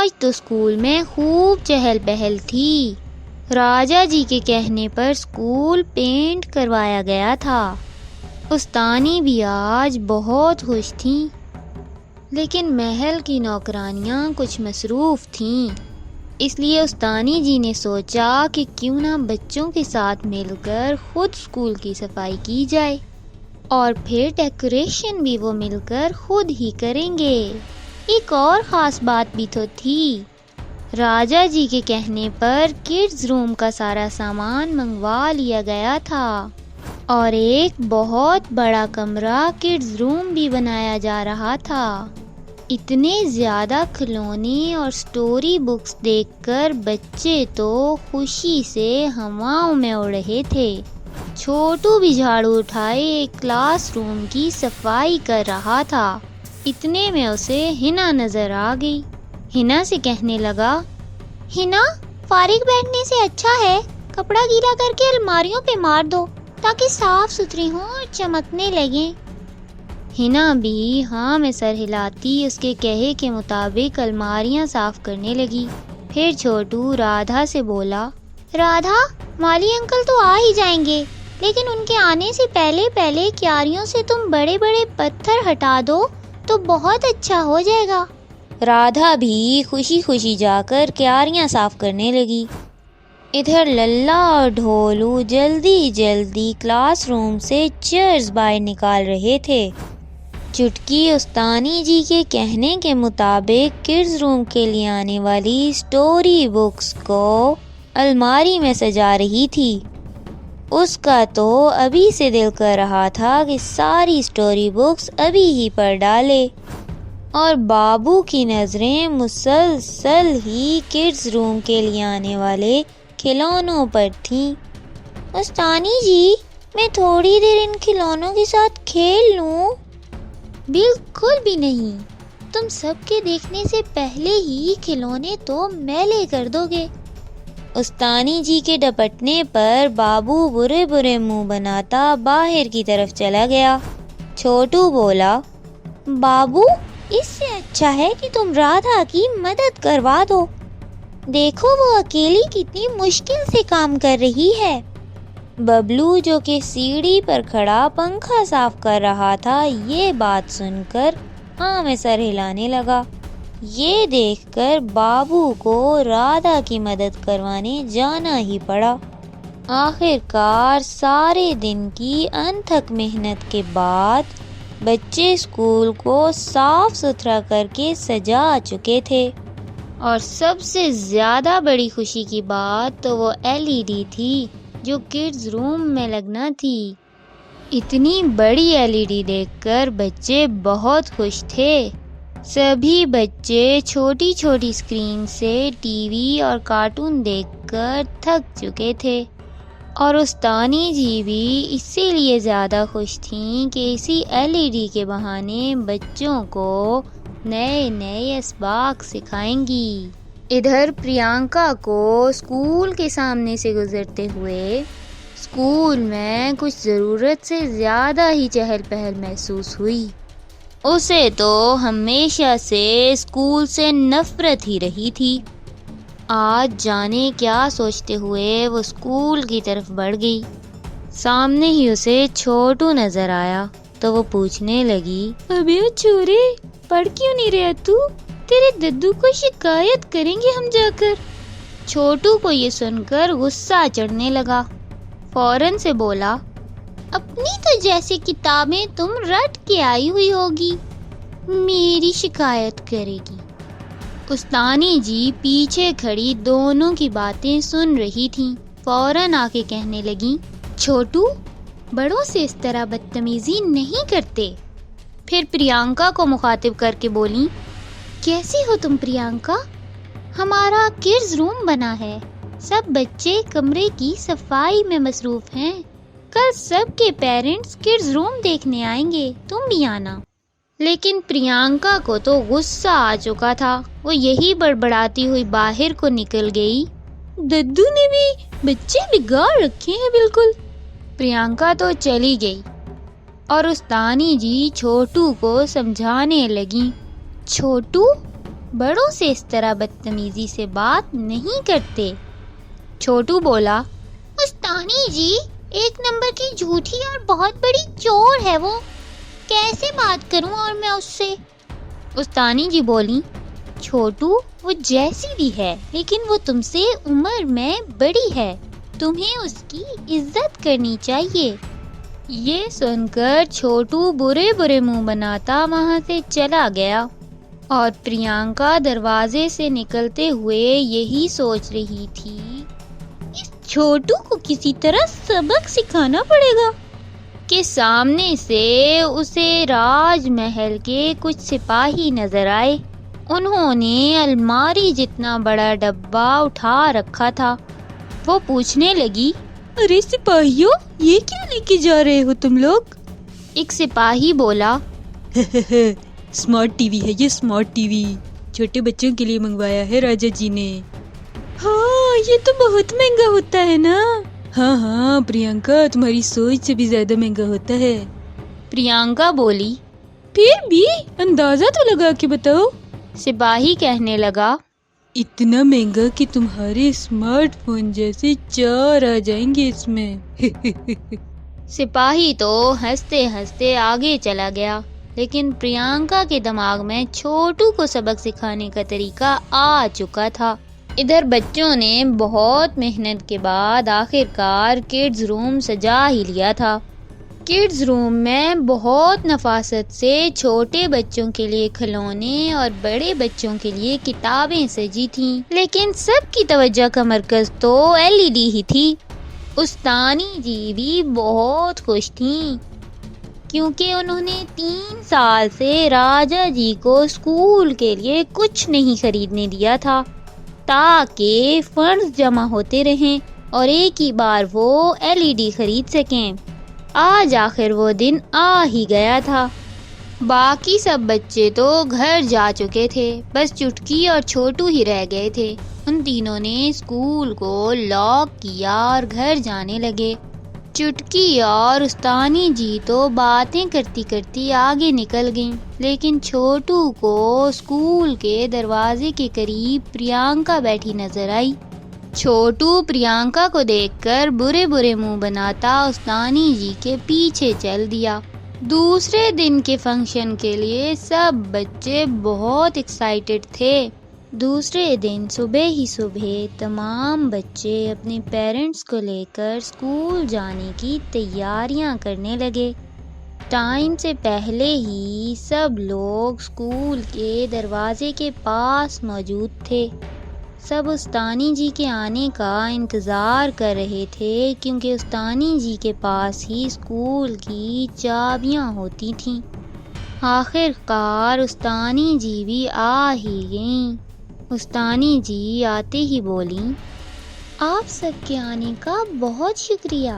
آج تو اسکول میں خوب چہل پہل تھی۔ راجا جی کے کہنے پر اسکول پینٹ کروایا گیا تھا۔ استانی بھی آج بہت خوش تھیں، لیکن محل کی نوکرانیاں کچھ مصروف تھیں، اس لیے استانی جی نے سوچا کہ کیوں نہ بچوں کے ساتھ مل کر خود اسکول کی صفائی کی جائے، اور پھر ڈیکوریشن بھی وہ مل کر خود ہی کریں گے۔ ایک اور خاص بات بھی تو تھی، راجا جی کے کہنے پر کڈز روم کا سارا سامان منگوا لیا گیا تھا، اور ایک بہت بڑا کمرہ کڈز روم بھی بنایا جا رہا تھا۔ اتنے زیادہ کھلونے اور سٹوری بکس دیکھ کر بچے تو خوشی سے ہواؤں میں اڑ رہے تھے۔ چھوٹو بھی جھاڑو اٹھائے ایک کلاس روم کی صفائی کر رہا تھا، اتنے میں اسے ہنا نظر آ گئی۔ ہنا سے کہنے لگا، ہنا، فارغ بیٹھنے سے اچھا ہے کپڑا گیلا کر کے الماریوں پہ مار دو تاکہ صاف ستھری ہوں اور چمکنے لگیں۔ ہنا بھی ہاں میں سر ہلاتی اس کے کہے کے مطابق الماریاں صاف کرنے لگی۔ پھر چھوٹو رادھا سے بولا، رادھا، مالی انکل تو آ ہی جائیں گے، لیکن ان کے آنے سے پہلے پہلے کیاریوں سے تم بڑے بڑے پتھر ہٹا دو تو بہت اچھا ہو جائے گا۔ رادھا بھی خوشی خوشی جا کر کیاریاں صاف کرنے لگی۔ ادھر للہ اور ڈھولو جلدی جلدی کلاس روم سے چیئرز باہر نکال رہے تھے۔ چٹکی استانی جی کے کہنے کے مطابق کڈز روم کے لیے آنے والی سٹوری بکس کو الماری میں سجا رہی تھی۔ اس کا تو ابھی سے دل کر رہا تھا کہ ساری سٹوری بکس ابھی ہی پڑھ ڈالے، اور بابو کی نظریں مسلسل ہی کڈز روم کے لیے آنے والے کھلونوں پر تھیں۔ استانی جی، میں تھوڑی دیر ان کھلونوں کے ساتھ کھیل لوں؟ بالکل بھی نہیں، تم سب کے دیکھنے سے پہلے ہی کھلونے تو میلے کر دو گے۔ استانی جی کے ڈپٹنے پر بابو برے برے منہ بناتا باہر کی طرف چلا گیا۔ چھوٹو بولا، بابو، اس سے اچھا ہے کہ تم رادھا کی مدد کروا دو، دیکھو وہ اکیلی کتنی مشکل سے کام کر رہی ہے۔ ببلو جو کہ سیڑھی پر کھڑا پنکھا صاف کر رہا تھا، یہ بات سن کر ہاں میں سر ہلانے لگا۔ یہ دیکھ کر بابو کو رادھا کی مدد کروانے جانا ہی پڑا۔ آخر کار سارے دن کی انتھک محنت کے بعد بچے اسکول کو صاف ستھرا کر کے سجا چکے تھے، اور سب سے زیادہ بڑی خوشی کی بات تو وہ LED تھی جو کڈز روم میں لگنا تھی۔ اتنی بڑی LED دیکھ کر بچے بہت خوش تھے۔ سبھی بچے چھوٹی چھوٹی اسکرین سے ٹی وی اور کارٹون دیکھ کر تھک چکے تھے، اور استانی جی بھی اسی لیے زیادہ خوش تھیں کہ اسی LED کے بہانے بچوں کو نئے نئے اسباق سکھائیں گی۔ ادھر پریانکا کو اسکول کے سامنے سے گزرتے ہوئے اسکول میں کچھ ضرورت سے زیادہ ہی چہل پہل محسوس ہوئی۔ اسے تو ہمیشہ سے اسکول سے نفرت ہی رہی تھی۔ آج جانے کیا سوچتے ہوئے وہ اسکول کی طرف بڑھ گئی۔ سامنے ہی اسے چھوٹو نظر آیا تو وہ پوچھنے لگی، ابے چھورے، پڑھ کیوں نہیں رہا تو؟ تیرے ددو کو شکایت کریں گے ہم جا کر۔ چھوٹو کو یہ سن کر غصہ چڑھنے لگا، فوراً سے بولا، اپنی تو جیسی کتابیں تم رٹ کے آئی ہوئی ہوگی، میری شکایت کرے گی۔ استانی جی پیچھے کھڑی دونوں کی باتیں سن رہی تھیں، فوراً آ کے کہنے لگیں، چھوٹو، بڑوں سے اس طرح بدتمیزی نہیں کرتے۔ پھر پریانکا کو مخاطب کر کے بولیں، کیسی ہو تم پریانکا؟ ہمارا کڈز روم بنا ہے، سب بچے کمرے کی صفائی میں مصروف ہیں، کل سب کے پیرنٹس کڈز روم دیکھنے آئیں گے، تم بھی آنا۔ لیکن پریانکا کو تو غصہ آ چکا تھا، وہ یہی بڑبڑاتی ہوئی باہر کو نکل گئی، ددو نے بھی بچے بگاڑ رکھے ہیں بالکل۔ پریانکا تو چلی گئی، اور استانی جی چھوٹو کو سمجھانے لگیں، چھوٹو، بڑوں سے اس طرح بدتمیزی سے بات نہیں کرتے۔ چھوٹو بولا، استانی جی، 1 نمبر کی جھوٹی اور بہت بڑی چور ہے وہ، کیسے بات کروں اور میں اس سے؟ استانی جی بولی، چھوٹو، وہ جیسی بھی ہے لیکن وہ تم سے عمر میں بڑی ہے، تمہیں اس کی عزت کرنی چاہیے۔ یہ سن کر چھوٹو برے برے منہ بناتا وہاں سے چلا گیا، اور پریانکا دروازے سے نکلتے ہوئے یہی سوچ رہی تھی، اس چھوٹو کو کسی طرح سبق سکھانا پڑے گا، کہ سامنے سے اسے راج محل کے کچھ سپاہی نظر آئے۔ انہوں نے الماری جتنا بڑا ڈبہ اٹھا رکھا تھا۔ وہ پوچھنے لگی، ارے سپاہیوں، یہ کیا لے کے جا رہے ہو تم لوگ؟ ایک سپاہی بولا، اسمارٹ ٹی وی ہے یہ، اسمارٹ ٹی وی چھوٹے بچوں کے لیے منگوایا ہے راجا جی نے۔ ہاں، یہ تو بہت مہنگا ہوتا ہے نا؟ ہاں پریانکا، تمہاری سوچ سے بھی زیادہ مہنگا ہوتا ہے۔ پریانکا بولی، پھر بھی اندازہ تو لگا کے بتاؤ۔ سپاہی کہنے لگا، اتنا مہنگا کہ تمہارے اسمارٹ فون جیسے 4 آ جائیں گے اس میں۔ سپاہی تو ہنستے ہنستے آگے چلا گیا، لیکن پریانکا کے دماغ میں چھوٹو کو سبق سکھانے کا طریقہ آ چکا تھا۔ ادھر بچوں نے بہت محنت کے بعد آخرکار کڈز روم سجا ہی لیا تھا۔ کڈز روم میں بہت نفاست سے چھوٹے بچوں کے لیے کھلونے اور بڑے بچوں کے لیے کتابیں سجی تھیں، لیکن سب کی توجہ کا مرکز تو LED ہی تھی۔ استانی جی بھی بہت خوش تھیں، کیونکہ انہوں نے 3 سال سے راجا جی کو اسکول کے لیے کچھ نہیں خریدنے دیا تھا، تاکہ فنڈز جمع ہوتے رہیں اور ایک ہی بار وہ LED خرید سکیں۔ آج آخر وہ دن آ ہی گیا تھا۔ باقی سب بچے تو گھر جا چکے تھے، بس چٹکی اور چھوٹو ہی رہ گئے تھے۔ ان تینوں نے اسکول کو لاک کیا اور گھر جانے لگے۔ چٹکی اور استانی جی تو باتیں کرتی کرتی آگے نکل گئیں، لیکن چھوٹو کو اسکول کے دروازے کے قریب پریانکا بیٹھی نظر آئی۔ چھوٹو پریانکا کو دیکھ کر برے برے منہ بناتا استانی جی کے پیچھے چل دیا۔ دوسرے دن کے فنکشن کے لیے سب بچے بہت ایکسائٹڈ تھے۔ دوسرے دن صبح ہی صبح تمام بچے اپنے پیرنٹس کو لے کر اسکول جانے کی تیاریاں کرنے لگے۔ ٹائم سے پہلے ہی سب لوگ اسکول کے دروازے کے پاس موجود تھے۔ سب استانی جی کے آنے کا انتظار کر رہے تھے، کیونکہ استانی جی کے پاس ہی اسکول کی چابیاں ہوتی تھیں۔ آخر کار استانی جی بھی آ ہی گئیں۔ استانی جی آتے ہی بولیں، آپ سب کے آنے کا بہت شکریہ۔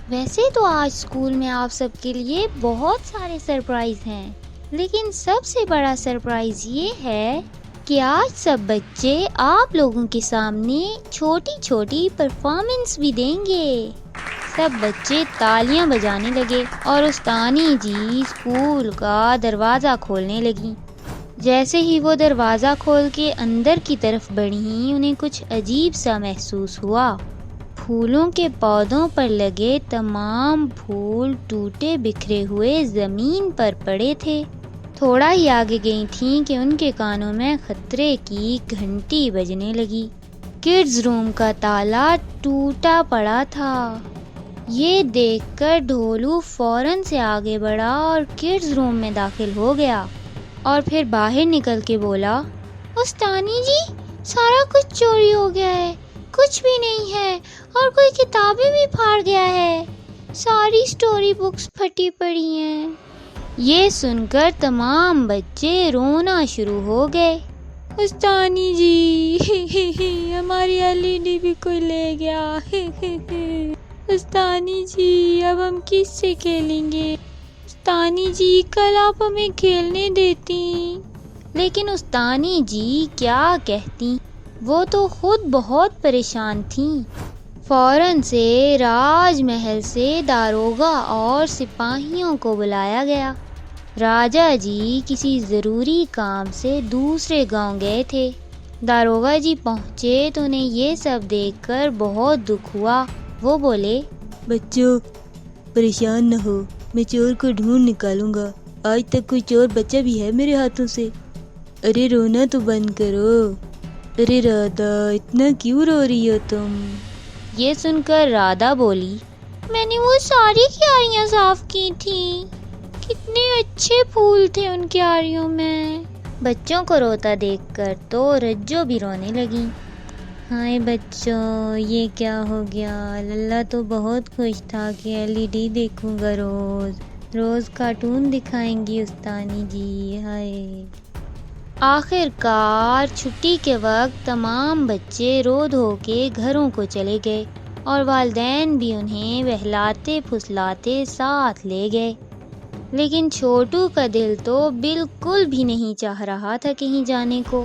ویسے تو آج اسکول میں آپ سب کے لیے بہت سارے سرپرائز ہیں، لیکن سب سے بڑا سرپرائز یہ ہے کہ آج سب بچے آپ لوگوں کے سامنے چھوٹی چھوٹی پرفارمنس بھی دیں گے۔ سب بچے تالیاں بجانے لگے اور استانی جی اسکول کا دروازہ کھولنے لگیں۔ جیسے ہی وہ دروازہ کھول کے اندر کی طرف بڑھیں، انہیں کچھ عجیب سا محسوس ہوا۔ پھولوں کے پودوں پر لگے تمام پھول ٹوٹے بکھرے ہوئے زمین پر پڑے تھے۔ تھوڑا ہی آگے گئی تھیں کہ ان کے کانوں میں خطرے کی گھنٹی بجنے لگی۔ کڈز روم کا تالا ٹوٹا پڑا تھا۔ یہ دیکھ کر ڈھولو فوراً سے آگے بڑھا اور کڈز روم میں داخل ہو گیا، اور پھر باہر نکل کے بولا، استانی جی، سارا کچھ چوری ہو گیا ہے، کچھ بھی نہیں ہے، اور کوئی کتابیں بھی پھاڑ گیا ہے، ساری اسٹوری بکس پھٹی پڑی ہیں۔ یہ سن کر تمام بچے رونا شروع ہو گئے۔ استانی جی، ہماری LED بھی کوئی لے گیا۔ استانی جی، اب ہم کس سے کھیلیں گے؟ استانی جی، کل آپ ہمیں کھیلنے دیتی۔ لیکن استانی جی کیا کہتی، وہ تو خود بہت پریشان تھیں۔ فوراً سے راج محل سے داروغہ اور سپاہیوں کو بلایا گیا۔ راجا جی کسی ضروری کام سے دوسرے گاؤں گئے تھے۔ داروغہ جی پہنچے تو انہیں یہ سب دیکھ کر بہت دکھ ہوا۔ وہ بولے، بچوں پریشان نہ ہو، میں چور کو ڈھونڈ نکالوں گا۔ آج تک کوئی چور بچہ بھی ہے میرے ہاتھوں سے؟ ارے رونا تو بند کرو۔ ارے رادا اتنا کیوں رو رہی ہو تم؟ یہ سن کر رادا بولی، میں نے وہ ساری کیاریاں صاف کی تھیں، کتنے اچھے پھول تھے ان کیاریوں میں۔ بچوں کو روتا دیکھ کر تو رجو بھی رونے لگی۔ ہائے بچوں یہ کیا ہو گیا؟ للہ تو بہت خوش تھا کہ LED دیکھوں گا، روز روز کارٹون دکھائیں گی استانی جی۔ ہائے۔ آخر کار چھٹی کے وقت تمام بچے رو دھو کے گھروں کو چلے گئے اور والدین بھی انہیں بہلاتے پھسلاتے ساتھ لے گئے، لیکن چھوٹو کا دل تو بالکل بھی نہیں چاہ رہا تھا کہیں جانے کو۔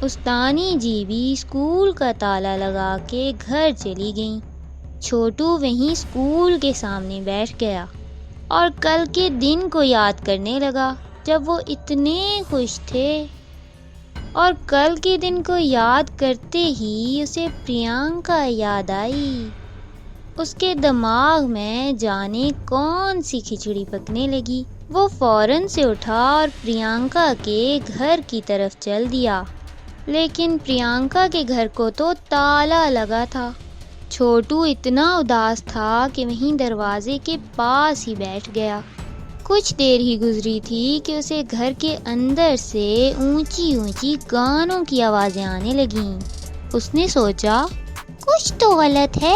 استانی جی بھی اسکول کا تالا لگا کے گھر چلی گئیں۔ چھوٹو وہیں اسکول کے سامنے بیٹھ گیا اور کل کے دن کو یاد کرنے لگا جب وہ اتنے خوش تھے، اور کل کے دن کو یاد کرتے ہی اسے پریانکا یاد آئی۔ اس کے دماغ میں جانے کون سی کھچڑی پکنے لگی۔ وہ فوراً سے اٹھا اور پریانکا کے گھر کی طرف چل دیا، لیکن پریانکا کے گھر کو تو تالا لگا تھا۔ چھوٹو اتنا اداس تھا کہ وہیں دروازے کے پاس ہی بیٹھ گیا۔ کچھ دیر ہی گزری تھی کہ اسے گھر کے اندر سے اونچی اونچی گانوں کی آوازیں آنے لگیں۔ اس نے سوچا کچھ تو غلط ہے،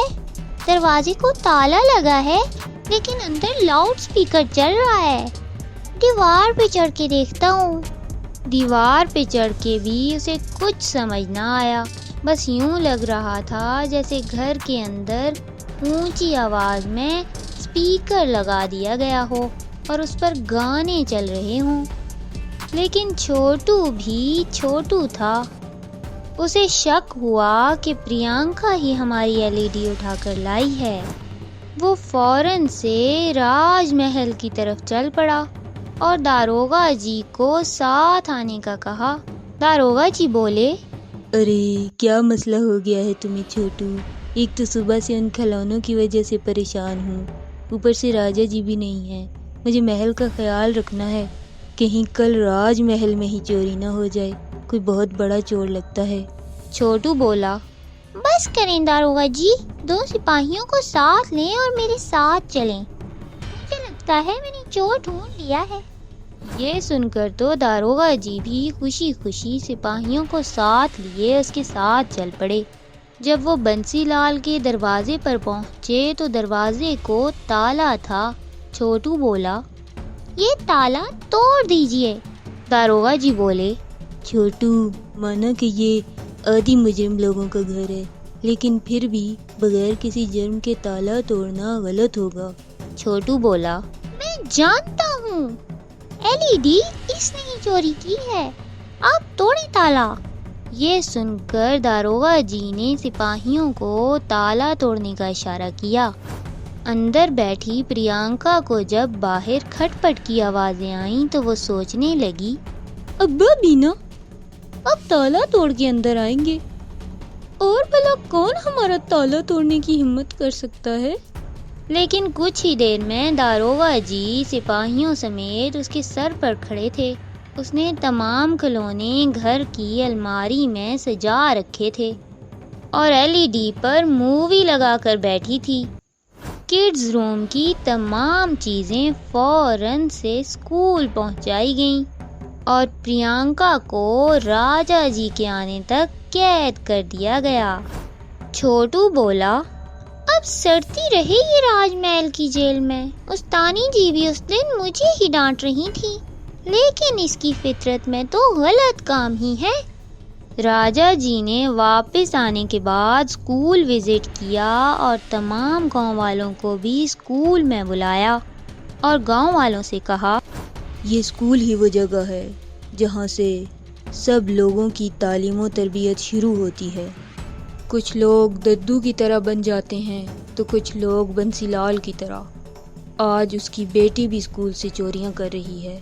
دروازے کو تالا لگا ہے لیکن اندر لاؤڈ سپیکر چل رہا ہے۔ دیوار پہ چڑھ کے دیکھتا ہوں۔ دیوار پہ چڑھ کے بھی اسے کچھ سمجھ نہ آیا، بس یوں لگ رہا تھا جیسے گھر کے اندر اونچی آواز میں سپیکر لگا دیا گیا ہو اور اس پر گانے چل رہے ہوں۔ لیکن چھوٹو بھی چھوٹو تھا، اسے شک ہوا کہ پریانکا ہی ہماری LED اٹھا کر لائی ہے۔ وہ فوراً سے راج محل کی طرف چل پڑا اور داروغہ جی کو ساتھ آنے کا کہا۔ داروغہ جی بولے، ارے کیا مسئلہ ہو گیا ہے تمہیں چھوٹو؟ ایک تو صبح سے ان کھلونوں کی وجہ سے پریشان ہوں، اوپر سے راجا جی بھی نہیں ہیں۔ مجھے محل کا خیال رکھنا ہے، کہیں کل راج محل میں ہی چوری نہ ہو جائے، کوئی بہت بڑا چور لگتا ہے۔ چھوٹو بولا، بس کریں داروغہ جی، 2 سپاہیوں کو ساتھ لیں اور میرے ساتھ چلیں، مجھے لگتا ہے میں نے چور ڈھونڈ لیا ہے۔ یہ سن کر تو داروغہ جی بھی خوشی خوشی سپاہیوں کو ساتھ لیے اس کے ساتھ چل پڑے۔ جب وہ بنسی لال کے دروازے پر پہنچے تو دروازے کو تالا تھا۔ چھوٹو بولا، یہ تالا توڑ دیجئے۔ داروغہ جی بولے، چھوٹو مانا کہ یہ آدھی مجرم لوگوں کا گھر ہے، لیکن پھر بھی بغیر کسی جرم کے تالا توڑنا غلط ہوگا۔ چھوٹو بولا، میں جانتا ہوں LED اس نے ہی چوری کی ہے، آپ توڑیں تالا۔ یہ سن کر داروغہ جی نے سپاہیوں کو تالا توڑنے کا اشارہ کیا۔ اندر بیٹھی پریانکا کو جب باہر کھٹ پٹ کی آوازیں آئیں تو وہ سوچنے لگی، ابا بینا اب تالا توڑ کے اندر آئیں گے، اور بھلا کون ہمارا تالا توڑنے کی ہمت کر سکتا ہے؟ لیکن کچھ ہی دیر میں داروغہ جی سپاہیوں سمیت اس کے سر پر کھڑے تھے۔ اس نے تمام کھلونے گھر کی الماری میں سجا رکھے تھے اور LED پر مووی لگا کر بیٹھی تھی۔ کڈز روم کی تمام چیزیں فوراً سے اسکول پہنچائی گئیں اور پریانکا کو راجا جی کے آنے تک قید کر دیا گیا۔ چھوٹو بولا، اب سڑتی رہے یہ راج محل کی جیل میں۔ استانی جی بھی اس دن مجھے ہی ڈانٹ رہی تھی، لیکن اس کی فطرت میں تو غلط کام ہی ہے۔ راجا جی نے واپس آنے کے بعد اسکول وزٹ کیا اور تمام گاؤں والوں کو بھی اسکول میں بلایا اور گاؤں والوں سے کہا، یہ اسکول ہی وہ جگہ ہے جہاں سے سب لوگوں کی تعلیم و تربیت شروع ہوتی ہے۔ کچھ لوگ ددو کی طرح بن جاتے ہیں تو کچھ لوگ بنسی لال کی طرح۔ آج اس کی بیٹی بھی اسکول سے چوریاں کر رہی ہے،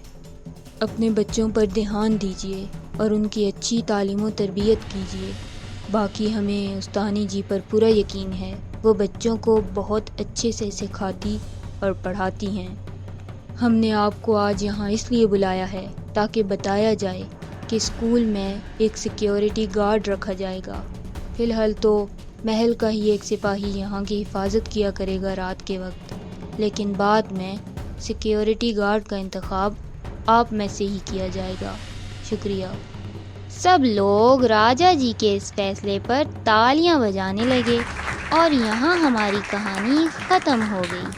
اپنے بچوں پر دھیان دیجیے اور ان کی اچھی تعلیم و تربیت کیجیے۔ باقی ہمیں استانی جی پر پورا یقین ہے، وہ بچوں کو بہت اچھے سے سکھاتی اور پڑھاتی ہیں۔ ہم نے آپ کو آج یہاں اس لیے بلایا ہے تاکہ بتایا جائے کہ اسکول میں ایک سیکیورٹی گارڈ رکھا جائے گا۔ فی الحال تو محل کا ہی ایک سپاہی یہاں کی حفاظت کیا کرے گا رات کے وقت، لیکن بعد میں سیکیورٹی گارڈ کا انتخاب آپ میں سے ہی کیا جائے گا۔ شکریہ۔ سب لوگ راجا جی کے اس فیصلے پر تالیاں بجانے لگے اور یہاں ہماری کہانی ختم ہو گئی۔